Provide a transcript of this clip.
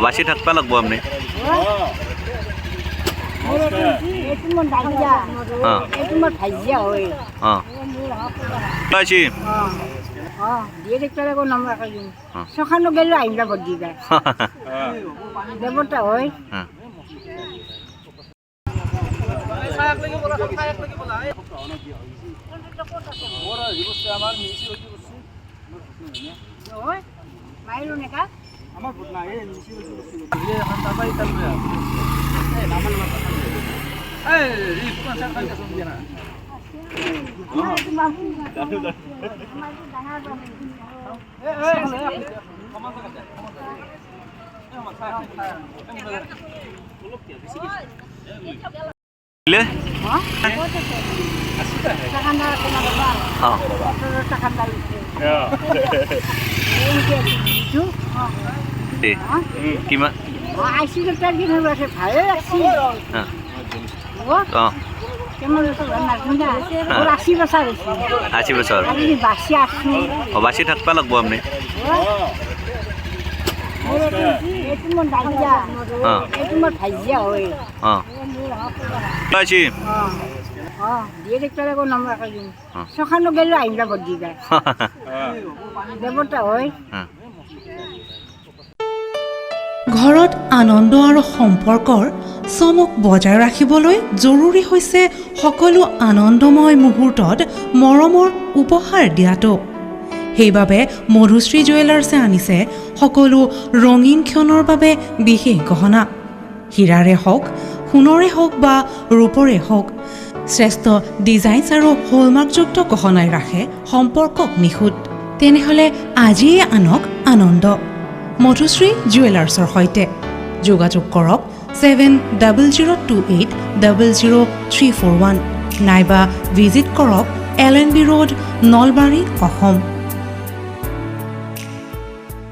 বাছি থাকবা লাগবো আপনি সখানো গেলে আইনটা বদলি যায় দেবতা হয় বাছি থাকবা লাগবো আপনি সখানো গেলে আইনটা বদলি যায় দেবতা হয় ঘৰত আনন্দ আৰু সম্পৰ্কৰ চমক বজাই ৰাখিবলৈ জৰুৰী হৈছে সকলো আনন্দময় মুহূৰ্তত মৰমৰ উপহাৰ দিয়াটো সেইবাবে মধুশ্ৰী জুৱেলাৰ্ছে আনিছে সকলো ৰঙীন ক্ষণৰ বাবে বিশেষ গহনা হীৰাৰে হওক সোণৰে হওক বা ৰূপৰে হওক শ্ৰেষ্ঠ ডিজাইনছ আৰু হলমাৰ্কযুক্ত গহনাই ৰাখে সম্পৰ্কক নিখুঁত তেনেহ'লে আজিয়ে আনক আনন্দ মধুশ্ৰী জুৱেলাৰ্ছৰ সৈতে যোগাযোগ কৰক 7002800341 নাইবা ভিজিট কৰক LNB ৰোড নলবাৰী অসম